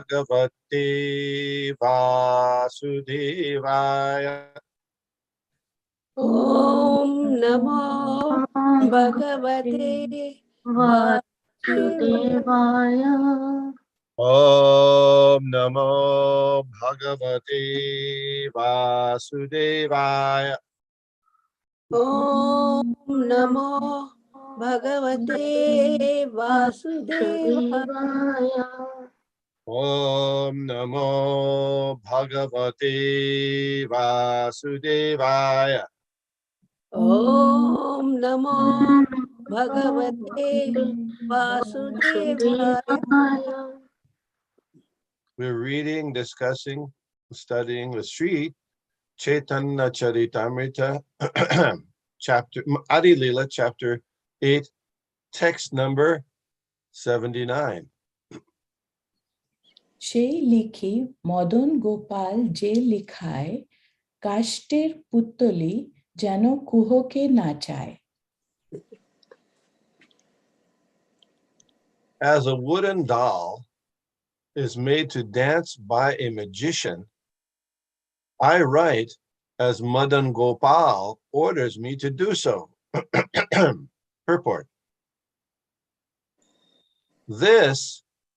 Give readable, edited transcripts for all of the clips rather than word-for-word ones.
Bhagavate Vasudevaya. Om Namo Bhagavate Vasudevaya. Om Namo Bhagavate Vasudevaya. Om Namo Bhagavate Vasudevaya. Om Namo Bhagavate Vasudevaya. Om Namo Bhagavate Vasudevaya. We're reading, discussing, studying the Sri Chaitanya Caritamrita chapter Adi Lila, chapter 8, text number 79. সেই লিখি মদন গোপাল যে লিখায় কাষ্টের পুত্তলি যেন কুহকে নাচায়। As a wooden doll is made to dance by a magician, I write as Madan Gopal orders me to do so. Purport. This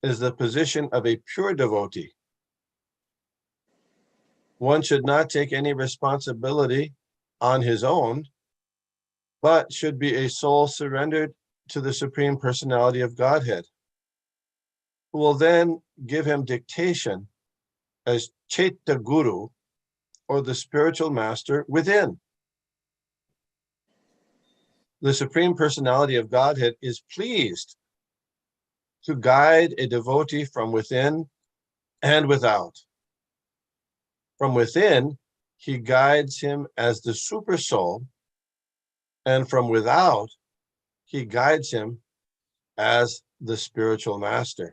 is the position of a pure devotee. One should not take any responsibility on his own, but should be a soul surrendered to the Supreme Personality of Godhead, who will then give him dictation as Chaitya Guru, or the spiritual master within. The Supreme Personality of Godhead is pleased to guide a devotee from within and without. From within, he guides him as the super soul, and from without, he guides him as the spiritual master.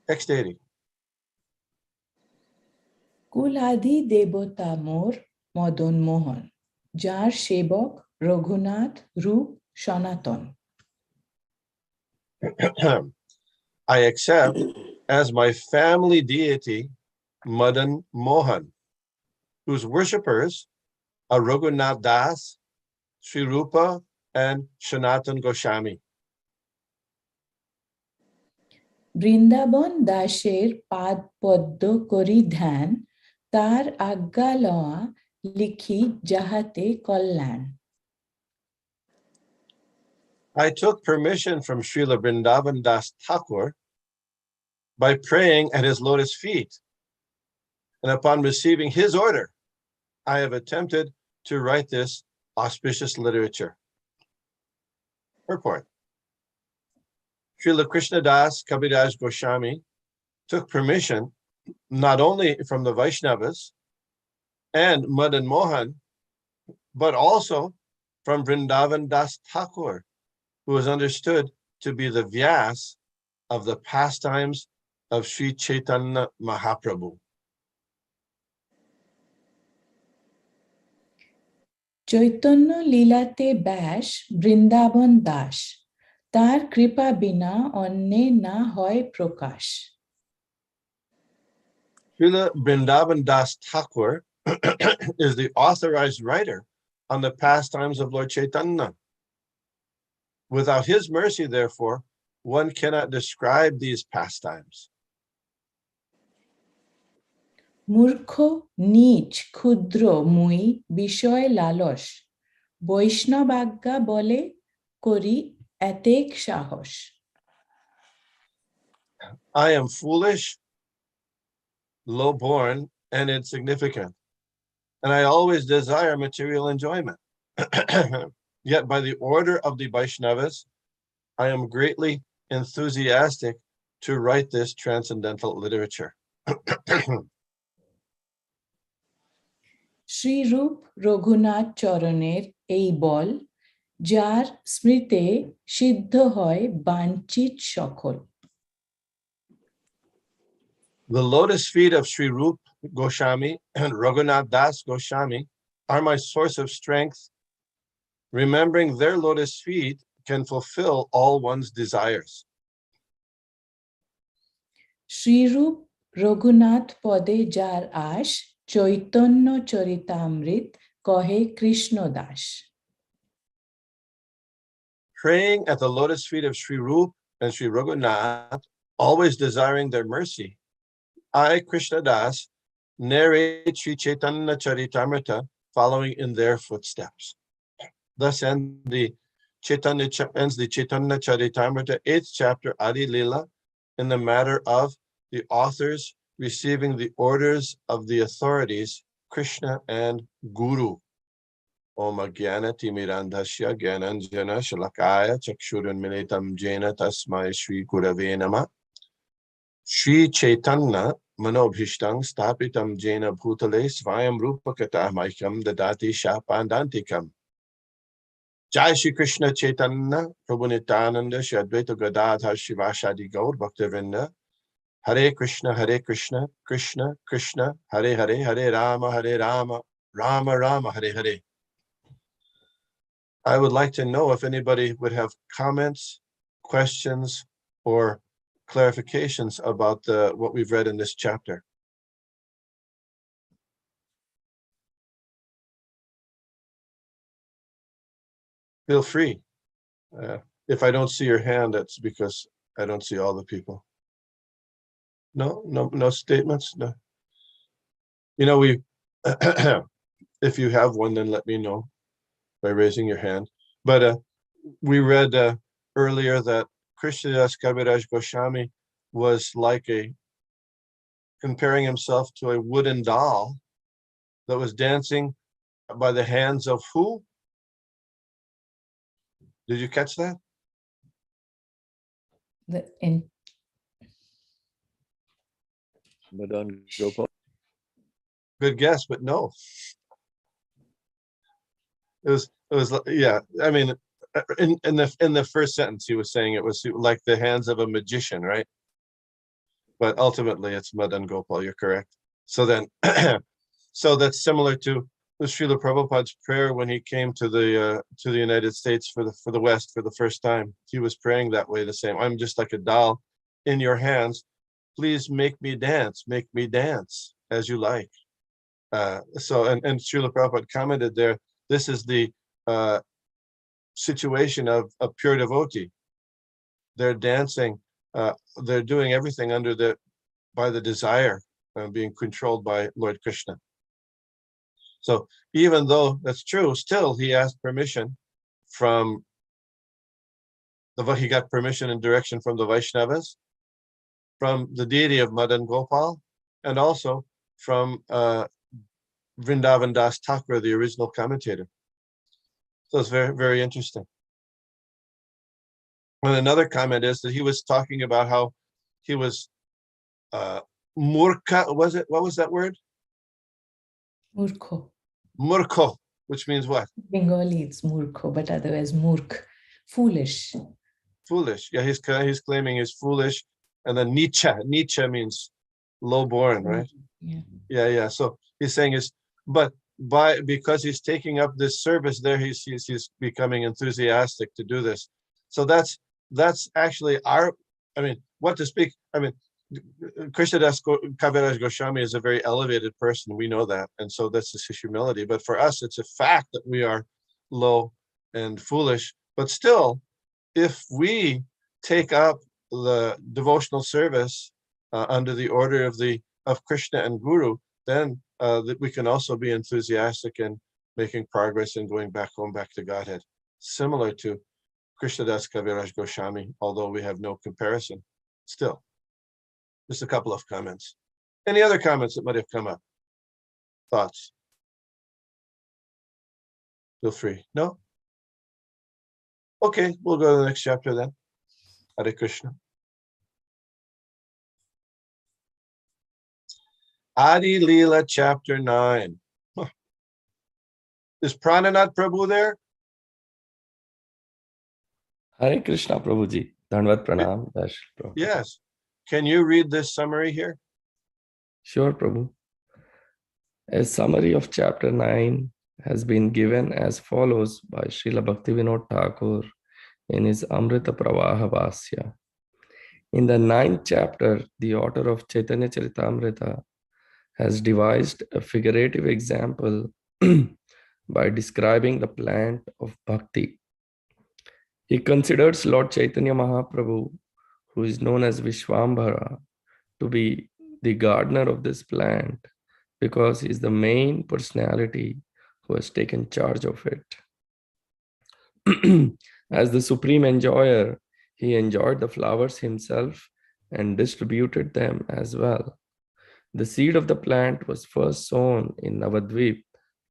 Text 80. Kuladi দেবতা মোর মদন মোহন, যার সেবক রঘুনাথ রূপ সনাতন। I accept as my family deity Madan Mohan, whose worshippers are Raghunath Das, Sri Rupa, and Sanatan Goswami. Vrindavan দাসের পাদ পদ্ম করি ধ্যান, তার আজ্ঞা লওয়া লিখি যাহাতে কল্যাণ। I took permission from Srila Vrindavan Das Thakur by praying at his lotus feet, and upon receiving his order, I have attempted to write this auspicious literature. Purport. Srila Krishnadas Kaviraj Goswami took permission not only from the Vaishnavas and Madan Mohan, but also from Vrindavan Das Thakur, who is understood to be the Vyas of the pastimes of Sri Chaitanya Mahaprabhu. Chaitanya লীলাতে ব্যাস বৃন্দাবন দাস, তার কৃপা বিনা অন্যে না হয় প্রকাশ। Srila Vrindavan Das Thakur is the authorized writer on the pastimes of Lord Chaitanya. Without his mercy, therefore, one cannot describe these pastimes. মূর্খ নীচ ক্ষুদ্র মুই বিষয় লালস, বৈষ্ণব আজ্ঞা বলে করি এতেক সাহস। I am foolish, low-born, and insignificant, and I always desire material enjoyment. Yet by the order of the Vaishnavas, I am greatly enthusiastic to write this transcendental literature. Shrirup Raghunath চরণের এই বল, যার স্মৃতে সিদ্ধ হয় বাঞ্ছিত সকল। The lotus feet of Sri Rup Goswami and Raghunath Das Goswami are my source of strength. Remembering their lotus feet can fulfill all one's desires. Shrirup Raghunath পদে যার আশ, চৈতন্য চরিতামৃত কহে Krishna Das. Praying at the lotus feet of Sri Rup and Sri Raghunath, always desiring their mercy, I, Krishna Das, narrate Sri Chaitanya Caritamrita, following in their footsteps. Thus ends the Chaitanya Caritamrita 8th chapter Adi Lila, in the matter of the authors receiving the orders of the authorities, Krishna and Guru. Om Agyana Timirandhasya Gyananjana Shalakaya Chakshurunmilitam Jena Tasmai Shri Gurave Namah. Shri Chaitanya Manobhishtang Stapitam Jena Bhutale Svayam Rupakata Maikam Dadati Shapandantikam. Jai Shri Krishna Chaitanya Prabhu Nityananda Shri Advaita Gadadhar Shivashadi Gaur Bhaktivinoda. Hare Krishna, Krishna Krishna, Hare Hare, Hare Rama, Rama Rama, Hare Hare. I would like to know if anybody would have comments, questions, or clarifications about what we've read in this chapter. Feel free. If I don't see your hand, that's because I don't see all the people. No statements? No. You know, if you have one, then let me know by raising your hand. But we read earlier that Krishnadas Kaviraj Goswami was like comparing himself to a wooden doll that was dancing by the hands of who? Did you catch that? Madan Gopal. Good guess, but no. It was yeah. I mean, in the first sentence, he was saying it was like the hands of a magician, right? But ultimately, it's Madan Gopal. You're correct. So then, so that's similar to Srila Prabhupada's prayer when he came to the United States for the West for the first time. He was praying that way, the same. I'm just like a doll in your hands. Please make me dance as you like. So and Srila Prabhupada commented there, this is the situation of a pure devotee. They're dancing, they're doing everything by the desire, being controlled by Lord Krishna. So even though that's true, still he asked permission he got permission and direction from the Vaishnavas, from the deity of Madan Gopal, and also from Vrindavan Das Thakur, the original commentator. So it's very, very interesting. And another comment is that he was talking about how he was murkha, what was that word? Murkho. Murkho, which means what? Bengali it's murkho, but otherwise murk, foolish. Foolish. Yeah, he's claiming he's foolish. And then Nietzsche means low-born, right? Yeah. So he's saying because he's taking up this service there, he's becoming enthusiastic to do this. So that's actually what to speak. I mean, Krishnadas Kaviraj Goswami is a very elevated person. We know that. And so that's his humility. But for us, it's a fact that we are low and foolish. But still, if we take up the devotional service under the order of Krishna and Guru, then that we can also be enthusiastic in making progress and going back home, back to Godhead. Similar to Krishnadas Kaviraj Goswami, although we have no comparison. Still, just a couple of comments. Any other comments that might have come up? Thoughts? Feel free. No? Okay, we'll go to the next chapter then. Hare Krishna. Adi Leela chapter 9. Huh. Is Prananath Prabhu there? Hare Krishna Prabhuji. Dhanvat Pranam. Dash Prabhu. Yes. Can you read this summary here? Sure, Prabhu. A summary of chapter 9 has been given as follows by Srila Bhaktivinoda Thakur in his Amrita Pravaha Vasya. In the 9th chapter, the author of Chaitanya Caritamrita has devised a figurative example by describing the plant of bhakti. He considers Lord Chaitanya Mahaprabhu, who is known as Vishwambhara, to be the gardener of this plant because he is the main personality who has taken charge of it. As the supreme enjoyer, he enjoyed the flowers himself and distributed them as well. The seed of the plant was first sown in Navadvip,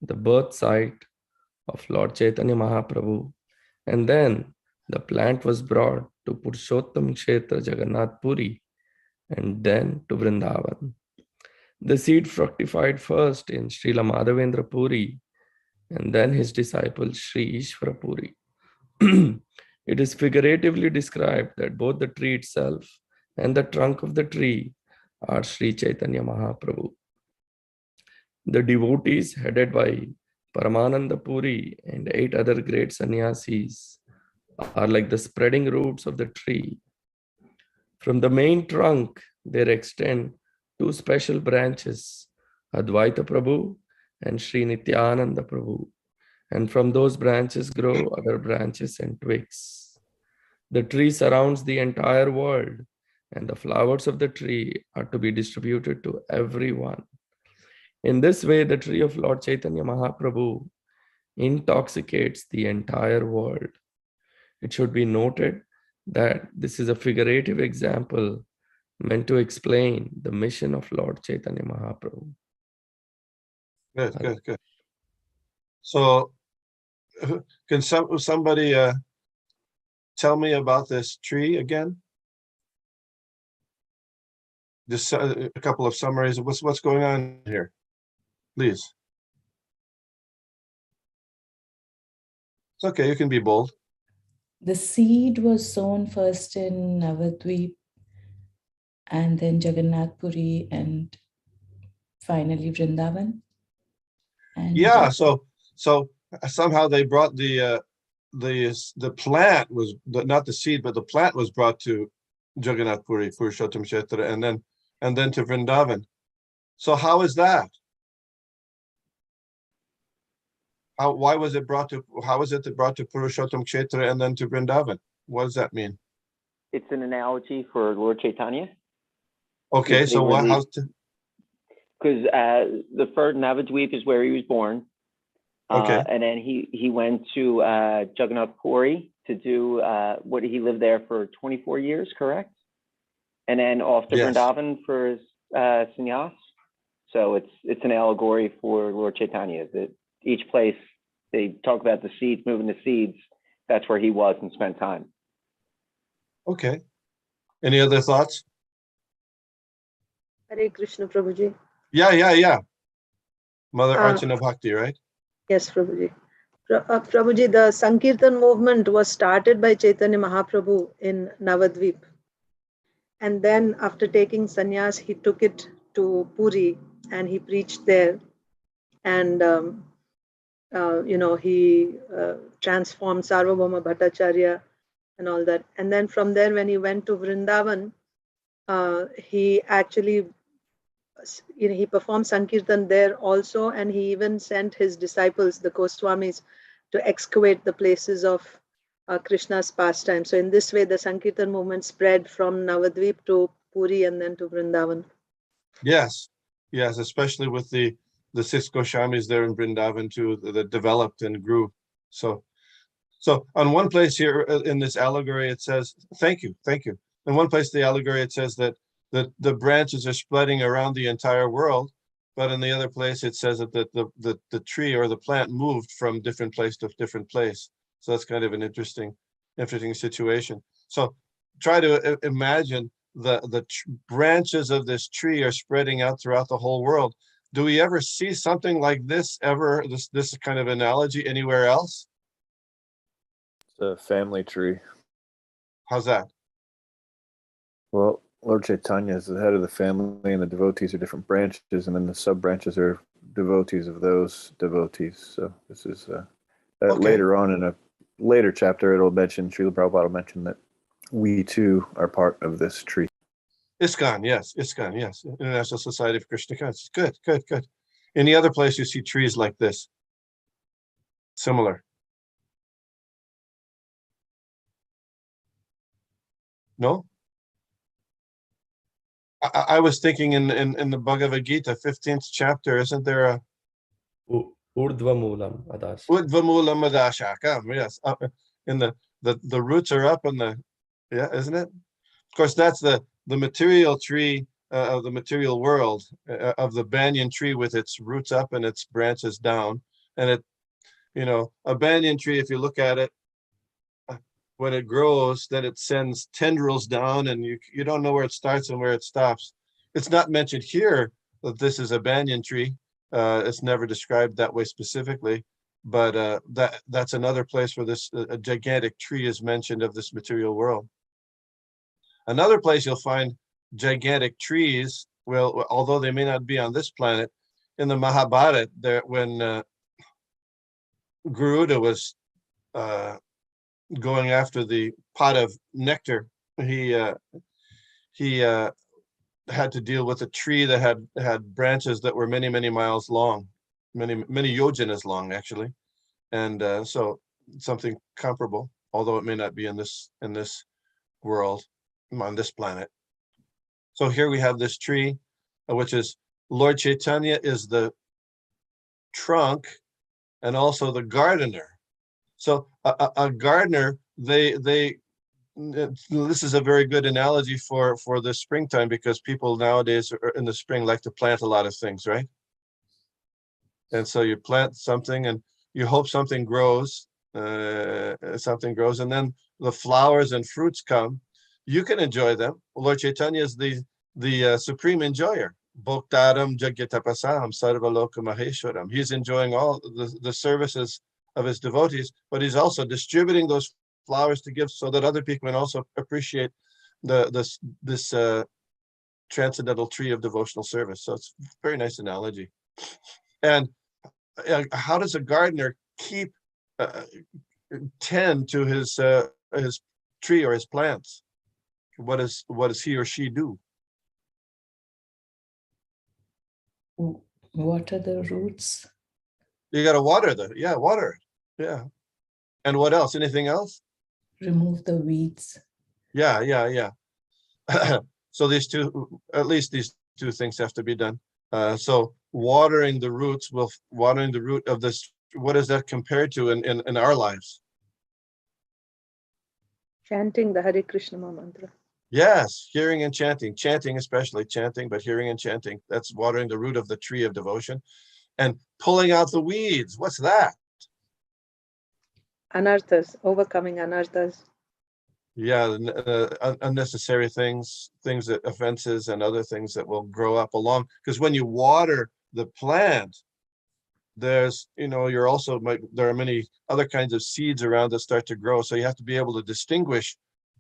the birth site of Lord Chaitanya Mahaprabhu, and then the plant was brought to Purushottam Kshetra Jagannath Puri and then to Vrindavan. The seed fructified first in Srila Madhavendra Puri and then his disciple Sri Ishvara Puri. It is figuratively described that both the tree itself and the trunk of the tree are Sri Chaitanya Mahaprabhu. The devotees headed by Paramananda Puri and 8 other great sannyasis are like the spreading roots of the tree. From the main trunk, there extend 2 special branches, Advaita Prabhu and Sri Nityananda Prabhu. And from those branches grow other branches and twigs. The tree surrounds the entire world, and the flowers of the tree are to be distributed to everyone. In this way, the tree of Lord Chaitanya Mahaprabhu intoxicates the entire world. It should be noted that this is a figurative example meant to explain the mission of Lord Chaitanya Mahaprabhu. Good. So, can somebody tell me about this tree again? Just a couple of summaries of what's going on here, please. It's okay, you can be bold. The seed was sown first in Navadvip and then Jagannath Puri and finally Vrindavan. And Yeah, so somehow they brought the plant was not the seed, but the plant was brought to Jagannath Puri, Purushottam Kshetra, and then to Vrindavan. So how is that? Why was it brought to? How is it brought to Purushottam Kshetra and then to Vrindavan? What does that mean? It's an analogy for Lord Chaitanya. Okay, so what? Because the first Navadvip is where he was born. Okay. And then he went to Jagannath Puri to do what he lived there for 24 years, correct? And then off to Vrindavan for his sannyas. So it's an allegory for Lord Chaitanya, that each place they talk about the seeds, moving the seeds, that's where he was and spent time. Okay. Any other thoughts? Hare Krishna, Prabhuji. Yeah. Mother Archana Bhakti, right? Yes, Prabhuji. Prabhuji, the Sankirtan movement was started by Chaitanya Mahaprabhu in Navadvip. And then after taking sannyas, he took it to Puri and he preached there. And, he transformed Sarvabhauma Bhattacharya and all that. And then from there, when he went to Vrindavan, he actually, he performed Sankirtan there also, and he even sent his disciples, the Goswamis, to excavate the places of Krishna's pastime. So in this way, the Sankirtan movement spread from Navadvip to Puri and then to Vrindavan. Yes, especially with the 6 Goswamis there in Vrindavan too, that developed and grew. So on one place here in this allegory, it says, thank you. In one place, the allegory, it says that the branches are spreading around the entire world, but in the other place, it says that the tree or the plant moved from different place to different place. So that's kind of an interesting situation. So try to imagine the branches of this tree are spreading out throughout the whole world. Do we ever see something like this this kind of analogy anywhere else? It's a family tree. How's that? Well, Lord Chaitanya is the head of the family, and the devotees are different branches, and then the sub-branches are devotees of those devotees. So this is Okay. later on in a later chapter, it'll mention, Srila Prabhupada will mention that We too are part of this tree. ISKCON, yes, ISKCON, yes. International Society of Krishna Consciousness. Good, good, good. Any other place you see trees like this? Similar? No? I was thinking in the Bhagavad Gita, 15th chapter, isn't there a Urdhva Moolam Adas. Udvamula Madashakam? Yes, up in the roots are up in the, yeah, isn't it? Of course, that's the material tree of the material world, of the banyan tree with its roots up and its branches down. And it, a banyan tree, if you look at it, when it grows, then it sends tendrils down, and you don't know where it starts and where it stops. It's not mentioned here that this is a banyan tree. It's never described that way specifically, but that's another place where this a gigantic tree is mentioned of this material world. Another place you'll find gigantic trees, well, although they may not be on this planet, in the Mahabharata, there when Garuda was going after the pot of nectar, he had to deal with a tree that had branches that were many miles long, many yojanas long actually, and so something comparable, although it may not be in this world, on this planet. So here we have this tree, which is Lord Chaitanya is the trunk and also the gardener. So a gardener, this is a very good analogy for the springtime, because people nowadays in the spring like to plant a lot of things, right? And so you plant something and you hope something grows, and then the flowers and fruits come. You can enjoy them. Lord Chaitanya is the supreme enjoyer. Bhoktaram Jagyatapasam Sarvaloka Maheshwaram. He's enjoying all the services of his devotees, but he's also distributing those flowers to give so that other people can also appreciate this transcendental tree of devotional service. So it's a very nice analogy. And how does a gardener tend to his tree or his plants? What does he or she do? Water the roots. You got to water water it. Yeah. And what else? Anything else? Remove the weeds. Yeah. So at least these two things have to be done. So watering the root of this, what is that compared to in our lives? Chanting the Hare Krishna mantra. Yes, hearing and chanting, especially chanting, but hearing and chanting. That's watering the root of the tree of devotion. And pulling out the weeds. What's that? Anarthas, overcoming anarthas. Yeah, unnecessary things that offenses and other things that will grow up along. Because when you water the plant, there's, there are many other kinds of seeds around that start to grow. So you have to be able to distinguish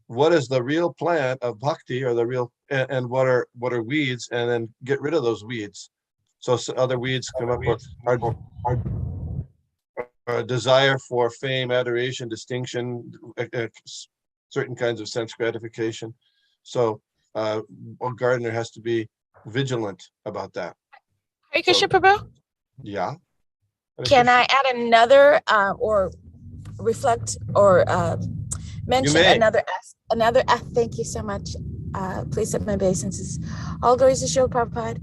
what is the real plant of bhakti, or the real, and what are weeds, and then get rid of those weeds. So other weeds come up, or desire for fame, adoration, distinction, certain kinds of sense gratification. So a gardener has to be vigilant about that. Hare Krishna Prabhu? Yeah. Can I add another or reflect or mention another thank you so much. Please set my obeisances. All glories to Srila Prabhupada.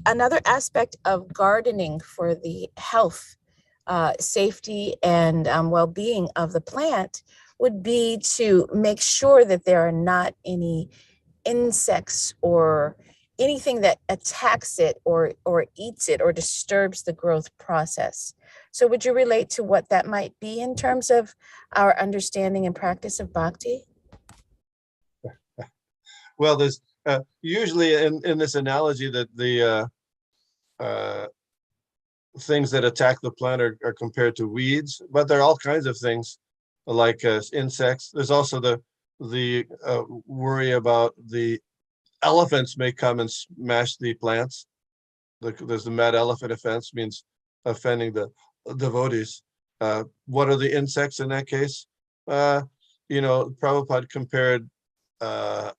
Another aspect of gardening for the health, safety, and well-being of the plant would be to make sure that there are not any insects or anything that attacks it or eats it or disturbs the growth process. So would you relate to what that might be in terms of our understanding and practice of bhakti? Well, there's usually in this analogy that the things that attack the plant are compared to weeds, but there are all kinds of things like insects. There's also the worry about the elephants may come and smash the plants. There's the mad elephant offense, means offending the devotees. What are the insects in that case? Prabhupada compared, no,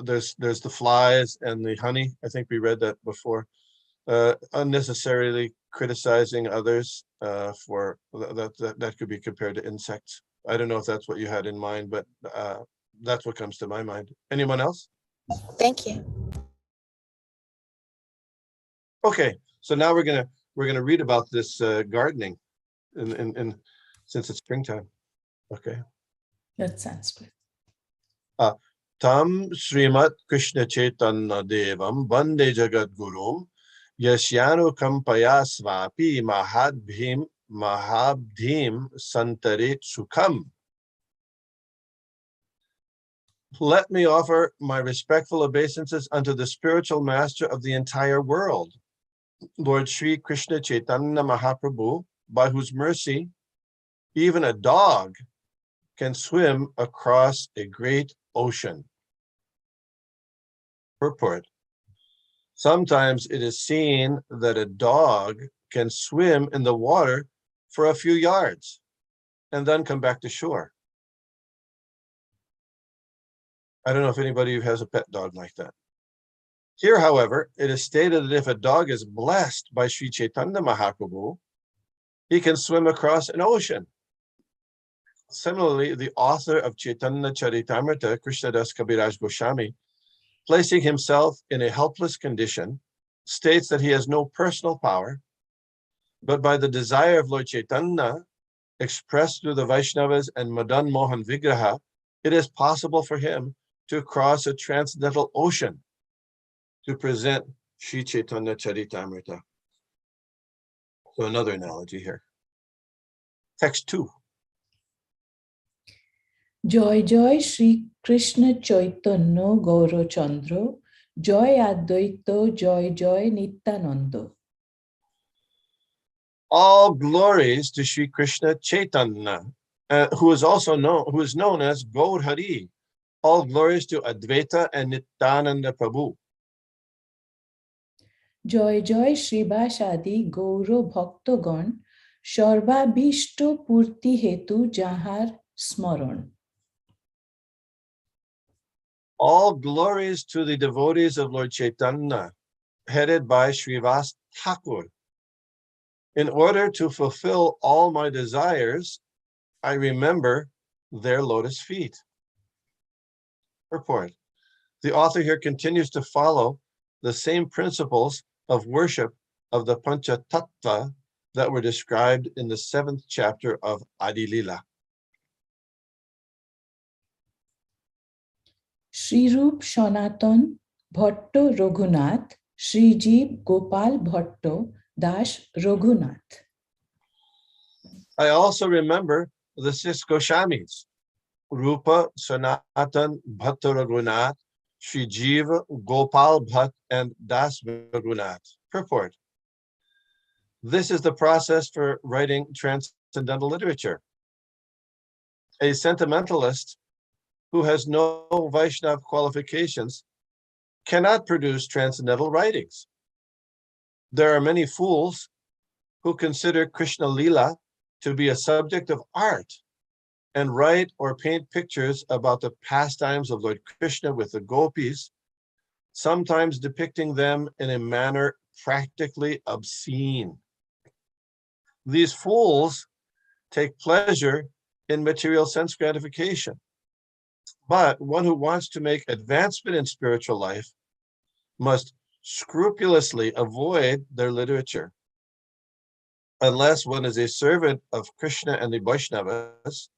there's the flies and the honey. I think we read that before. Unnecessarily criticizing others for that could be compared to insects. I don't know if that's what you had in mind, but that's what comes to my mind. Anyone else? Thank you. Okay, so now we're gonna read about this gardening, in since it's springtime. Okay. That's Sanskrit. Tam Srimat Krishna Chaitanya Devam Bande Jagat Gurum Yasyanu Kampaya Svapi Mahabdhim Santarit Sukham. Let me offer my respectful obeisances unto the spiritual master of the entire world, Lord Sri Krishna Chaitanya Mahaprabhu, by whose mercy even a dog can swim across a great ocean. Purport. Sometimes it is seen that a dog can swim in the water for a few yards and then come back to shore. I don't know if anybody who has a pet dog like that. Here, however, it is stated that if a dog is blessed by Sri Chaitanya Mahaprabhu, he can swim across an ocean. Similarly, the author of Chaitanya Caritamrita, Krishnadas Kaviraj Goswami, placing himself in a helpless condition, states that he has no personal power, but by the desire of Lord Chaitanya, expressed through the Vaishnavas and Madan Mohan Vigraha, it is possible for him to cross a transcendental ocean to present Sri Chaitanya Caritamrita. So another analogy here. Text 2. Joy Joy Shri Krishna Chaitanya Gaura Chandra, Joy Advaita, Joy Joy Nityananda. All glories to Sri Krishna Chaitanya, who is known as Gaur Hari. All glories to Advaita and Nityananda Prabhu. Joy Joy Shrivasadi Gauro Bhaktagan, Sarva Bhishto Purti Hetu Jahar Smaran. All glories to the devotees of Lord Chaitanya, headed by Srivas Thakur. In order to fulfill all my desires, I remember their lotus feet. Purport. The author here continues to follow the same principles of worship of the Panchatattva that were described in the 7th chapter of Adi Lila. Shri Rup Sanatan Bhatto Raghunath, Shri Jeev Gopal Bhatto Das Raghunath. I also remember the 6 Goswamis, Rupa, Sanatan, Bhatta Raghunath, Shri Jiva, Gopal Bhatt, and Das Raghunath. Purport. This is the process for writing transcendental literature. A sentimentalist who has no Vaishnava qualifications cannot produce transcendental writings. There are many fools who consider Krishna Lila to be a subject of art and write or paint pictures about the pastimes of Lord Krishna with the gopis, sometimes depicting them in a manner practically obscene. These fools take pleasure in material sense gratification. But one who wants to make advancement in spiritual life must scrupulously avoid their literature. Unless one is a servant of Krishna and the Vaishnavas,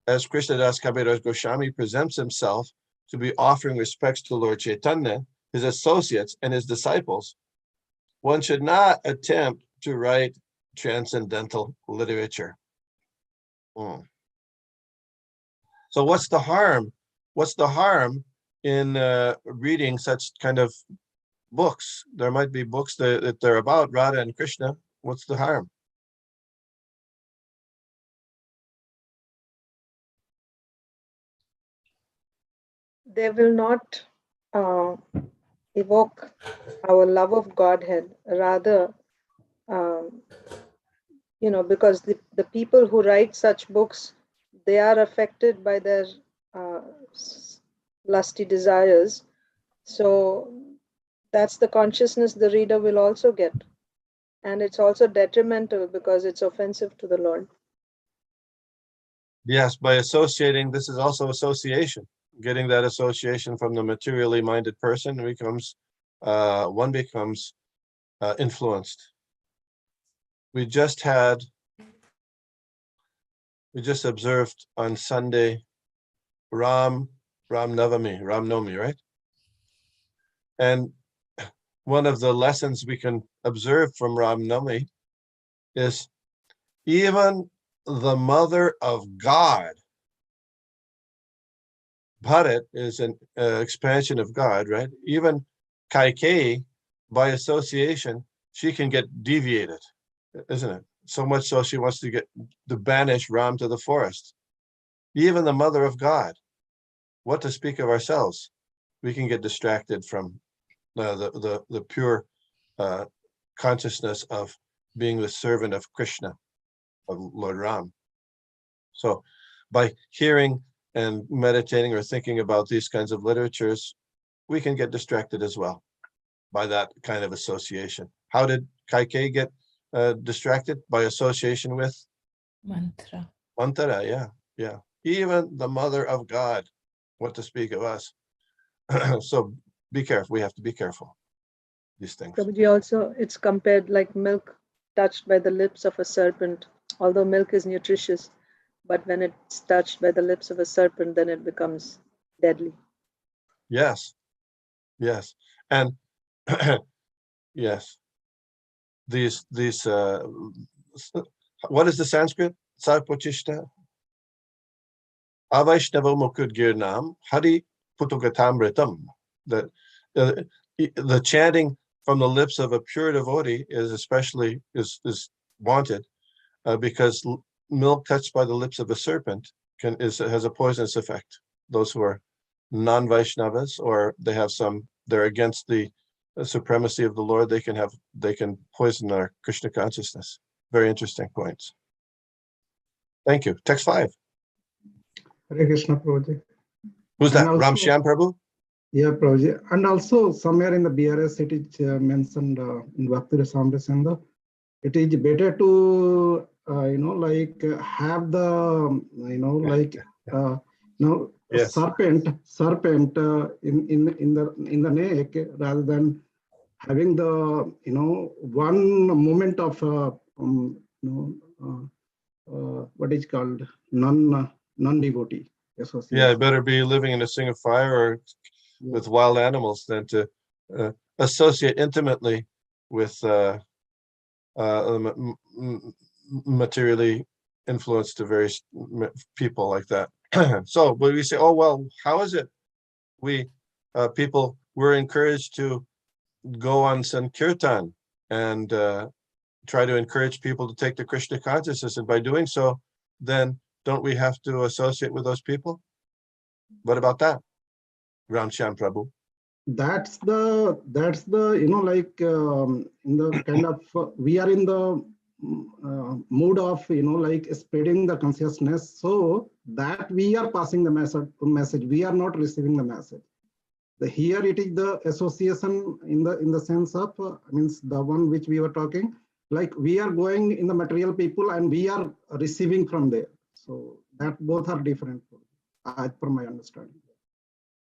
as Krishnadas Kaviraj Goswami presents himself to be offering respects to Lord Chaitanya, his associates, and his disciples, one should not attempt to write transcendental literature. So what's the harm? What's the harm in reading such kind of books? There might be books that they're about Radha and Krishna. What's the harm? They will not evoke our love of Godhead. Rather, because the people who write such books, they are affected by their lusty desires. So that's the consciousness the reader will also get. And it's also detrimental because it's offensive to the Lord. Yes, by associating, this is also association. Getting that association from the materially minded person becomes, one becomes influenced. We just observed on Sunday Ram Navami, right? And one of the lessons we can observe from Ram Navami is even the mother of God. Bharat is an expansion of God, right? Even Kaikeyi, by association, she can get deviated, isn't it? So much so she wants to banish Ram to the forest. Even the mother of God, what to speak of ourselves? We can get distracted from the pure consciousness of being the servant of Krishna, of Lord Ram. So by hearing and meditating or thinking about these kinds of literatures, we can get distracted as well by that kind of association. How did Kaikeyi get distracted? By association with Mantra. Mantra, yeah. Even the mother of God, what to speak of us. So be careful. We have to be careful. These things. Prabhuji, also, it's compared like milk touched by the lips of a serpent. Although milk is nutritious, but when it's touched by the lips of a serpent, then it becomes deadly. Yes. And yes, these what is the Sanskrit? Sarpochishta Avaishnava Mukud Girnam Hari Putugatamritam. The chanting from the lips of a pure devotee is especially is wanted because milk touched by the lips of a serpent has a poisonous effect. Those who are non-Vaishnavas, or they're against the supremacy of the Lord, they can poison our Krishna consciousness. Very interesting points. Thank you. Text 5. Hare Krishna, Prabhuji. Who's that? Also, Ram Shyam Prabhu? Yeah, Prabhuji. And also somewhere in the BRS it is mentioned in Bhakti Rasamrita, it is better to have the Yes. serpent in the neck rather than having the one moment of what is called non-devotee association. Yeah, better be living in a ring of fire or with wild animals than to associate intimately with materially influenced to various people like that. So when we say, oh, well, how is it we people were encouraged to go on Sankirtan and try to encourage people to take the Krishna consciousness, and by doing so, then don't we have to associate with those people? What about that, Ram Shyam Prabhu? That's the in the kind of we are in the mood of spreading the consciousness, so that we are passing the message. We are not receiving the message. Here it is the association in the sense of means the one which we were talking, like we are going in the material people and we are receiving from there. So that both are different, as per my understanding.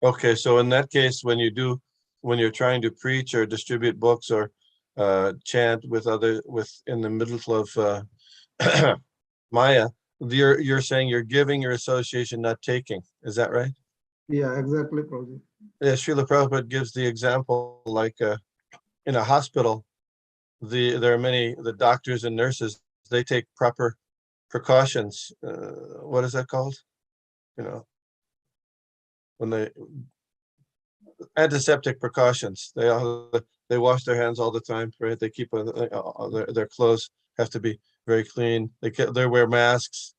Okay, so in that case, when you're trying to preach or distribute books or chant in the middle of Maya, you're saying you're giving your association, not taking. Is that right? Yeah, exactly, Prabhuji. Yeah, Srila Prabhupada gives the example like in a hospital, there are the doctors and nurses, they take proper precautions. What is that called? When antiseptic precautions. They wash their hands all the time, right? They keep their clothes have to be very clean. They wear masks.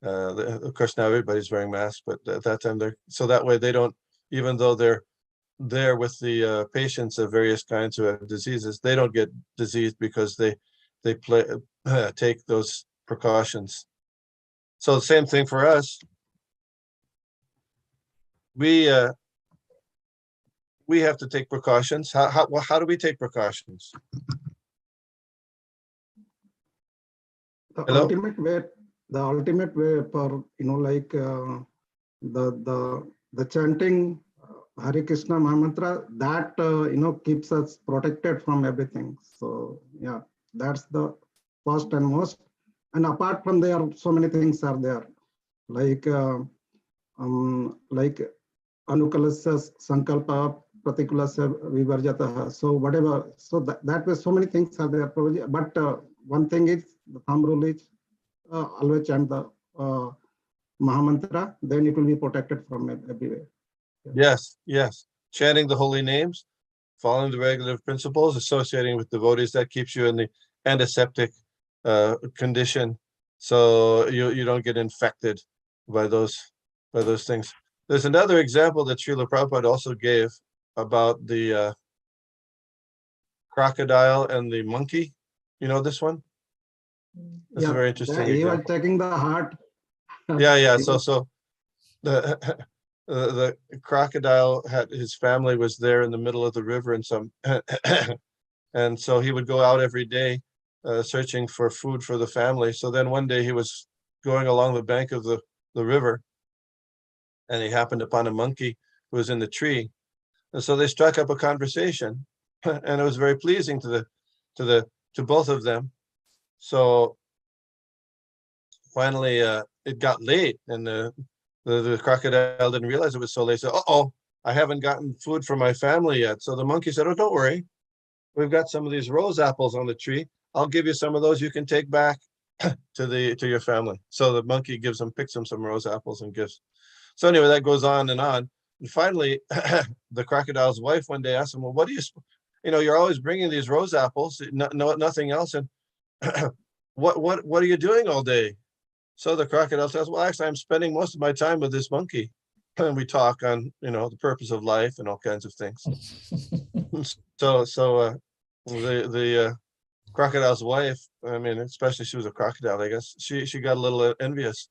Of course, now everybody's wearing masks, but at that time so that way they don't, even though they're there with the patients of various kinds who have diseases, they don't get diseased because they take those precautions. So the same thing for us. We have to take precautions. How do we take precautions? The Hello? ultimate way for, like the chanting Hare Krishna Mahamantra, that keeps us protected from everything. So yeah, that's the first and most. And apart from there, so many things are there, like anukalasya sankalpa partikulasya vivarjataha. So whatever, so that way so many things are there probably. But one thing is, the thumb rule is always chant the Mahamantra, then it will be protected from everywhere. Yes, yes. Chanting the holy names, following the regulative principles, associating with devotees, that keeps you in the antiseptic condition, so you don't get infected by those things. There's another example that Srila Prabhupada also gave about the crocodile and the monkey. You know this one? That's a very interesting He was example. taking the heart. Yeah. So the crocodile his family was there in the middle of the river, and and so he would go out every day searching for food for the family. So then one day he was going along the bank of the river, and he happened upon a monkey who was in the tree. And so they struck up a conversation, and it was very pleasing to both of them. So finally it got late, and the crocodile didn't realize it was so late. So, uh-oh, I haven't gotten food for my family yet. So the monkey said, oh, don't worry. We've got some of these rose apples on the tree. I'll give you some of those you can take back to your family. So the monkey picks him some rose apples and gives. So anyway, that goes on. And finally, the crocodile's wife one day asked him, well, what do you're always bringing these rose apples, nothing else. And what are you doing all day? So the crocodile says, well, actually, I'm spending most of my time with this monkey. And we talk on, the purpose of life and all kinds of things. So the crocodile's wife, I mean, especially she was a crocodile, I guess, she got a little envious.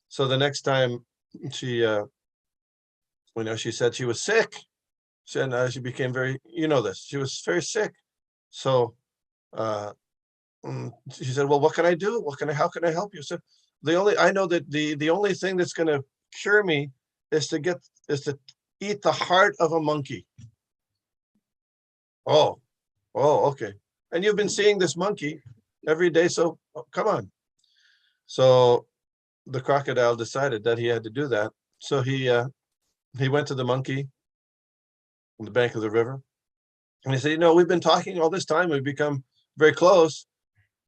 So the next time she, she said she was sick, and she became very, she was very sick. So she said, well, what can I do? How can I help you? So I know that the only thing that's going to cure me is to eat the heart of a monkey. Oh, okay. And you've been seeing this monkey every day, so come on. So the crocodile decided that he had to do that. So he went to the monkey on the bank of the river, and he said, we've been talking all this time. We've become very close,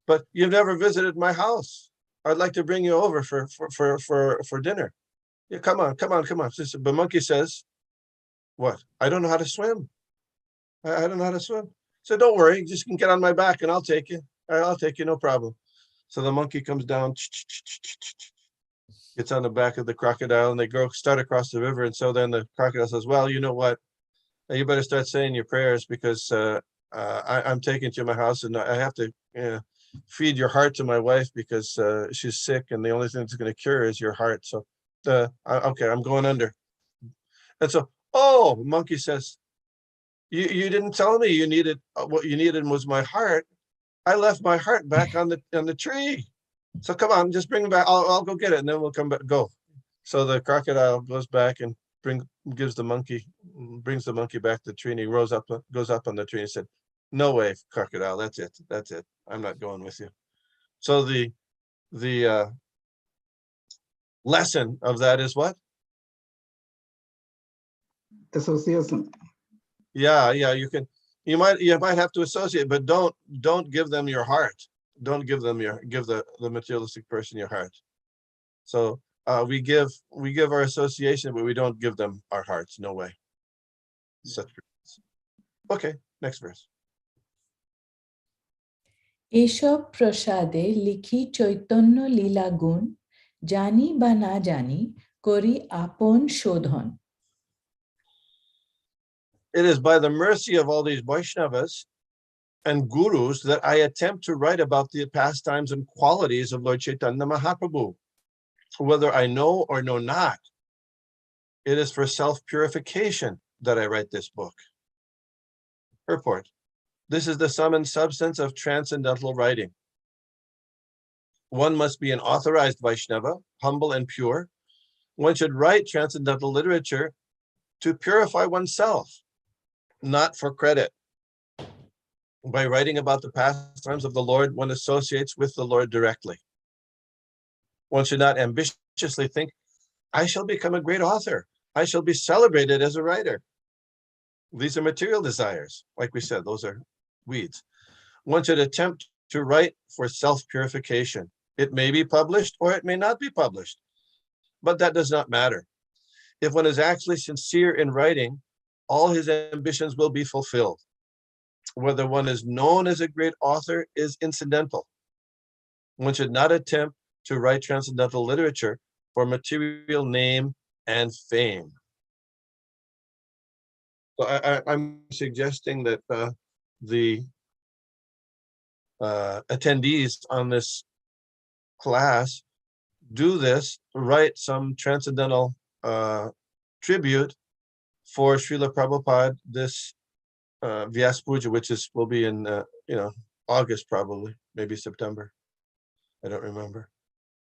but you've never visited my house. I'd like to bring you over for dinner. Yeah, come on. So the monkey says, what? I don't know how to swim. I don't know how to swim. So don't worry, just can get on my back and I'll take you. I'll take you, no problem. So the monkey comes down, gets on the back of the crocodile, and they start across the river. And so then the crocodile says, well, you know what? You better start saying your prayers, because I'm taking you to my house, and I have to feed your heart to my wife, because she's sick, and the only thing that's going to cure is your heart. So, okay, I'm going under. And so, monkey says, you didn't tell me you needed what you needed was my heart. I left my heart back on the tree. So come on, just bring it back. I'll go get it, and then we'll come back. Go. So the crocodile goes back and brings the monkey back to the tree, and he goes up on the tree and said, no way, crocodile, that's it. I'm not going with you. So the lesson of that is what? Association. Yeah, you might have to associate, but don't give them your heart. Don't give the materialistic person your heart. So we give our association, but we don't give them our hearts. No way. Such. Okay, next verse. এসব প্রসাদে লিখি চৈতন্য লীলা গুণ, জানি বা না জানি করি আপন শোধন. It is by the mercy of all these Vaishnavas and gurus that I attempt to write about the pastimes and qualities of Lord Chaitanya Mahaprabhu. whether I know or know not, it is for self-purification that I write this book. Purport. This is the sum and substance of transcendental writing. One must be an authorized Vaishnava, humble and pure. One should write transcendental literature to purify oneself, not for credit. By writing about the pastimes of the Lord, one associates with the Lord directly. One should not ambitiously think, I shall become a great author. I shall be celebrated as a writer. These are material desires. Like we said, those are weeds. One should attempt to write for self-purification. It may be published or it may not be published, but that does not matter. If one is actually sincere in writing, all his ambitions will be fulfilled. Whether one is known as a great author is incidental. One should not attempt to write transcendental literature for material name and fame. So I'm suggesting that the attendees on this class do this, write some transcendental tribute for Srila Prabhupada this Vyas Puja, which will be in August probably, maybe September. I don't remember.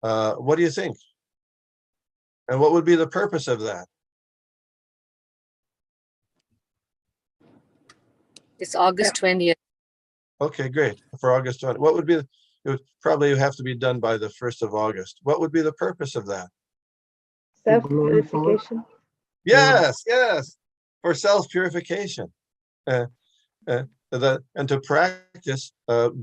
What do you think? And what would be the purpose of that? It's August 20th. Okay, great. For August 20. What would be, it would probably have to be done by the 1st of August. What would be the purpose of that? Self-purification. Yes, yes, for self-purification. And to practice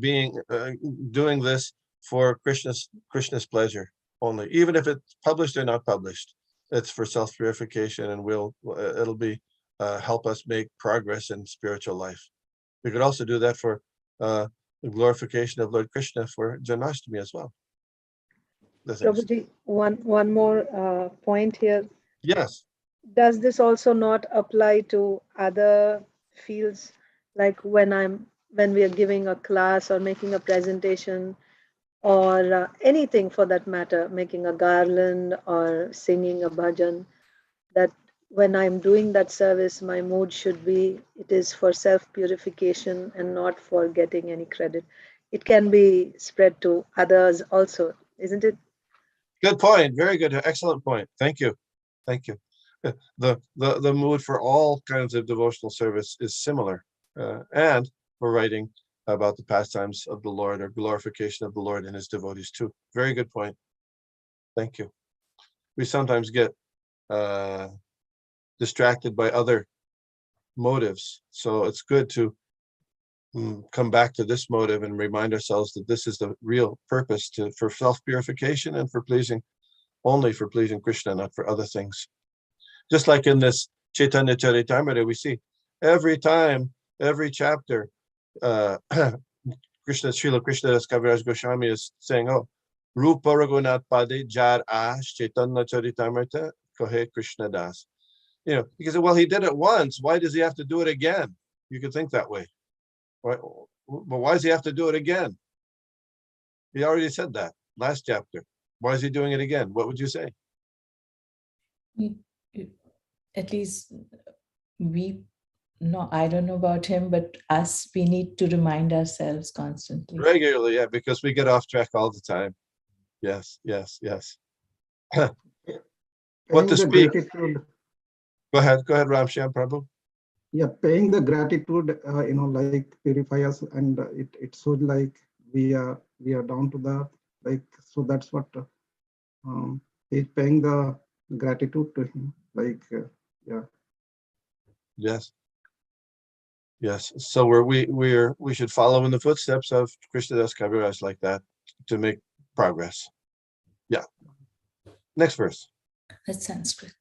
doing this for Krishna's pleasure only, even if it's published or not published. It's for self-purification, and it'll be help us make progress in spiritual life. We could also do that for the glorification of Lord Krishna for Janmashtami as well. Prabhuji, one more point here. Yes. Does this also not apply to other fields, like when we are giving a class or making a presentation, or anything for that matter, making a garland or singing a bhajan, that when I'm doing that service, my mood should be, it is for self-purification and not for getting any credit. It can be spread to others also, isn't it? Good point. Very good. Excellent point. Thank you. Thank you. The mood for all kinds of devotional service is similar, and for writing about the pastimes of the Lord or glorification of the Lord and his devotees too. Very good point. Thank you. We sometimes get distracted by other motives, so it's good to come back to this motive and remind ourselves that this is the real purpose for self-purification and only for pleasing Krishna, not for other things. Just like in this Chaitanya Caritamrita, we see every time, every chapter, Srila Krishna Das Kaviraj Goswami is saying, oh, Rupa Raghunath Pade Jar Ash Chaitanya Caritamrita Kohe Krishna Das. Because, well, he did it once. Why does he have to do it again? You could think that way. Right? But why does he have to do it again? He already said that last chapter. Why is he doing it again? What would you say? At least I don't know about him, but we need to remind ourselves constantly. Regularly, yeah, because we get off track all the time. Yes, yes, yes. What to speak? Gratitude. Go ahead, Ramshyam Prabhu. Yeah, paying the gratitude, like purify us, and it shows like we are down to the so that's what he's paying the gratitude to him, yeah. Yes. Yes. So we should follow in the footsteps of Krishnadas Kaviraj like that to make progress. Yeah. Next verse. That's Sanskrit.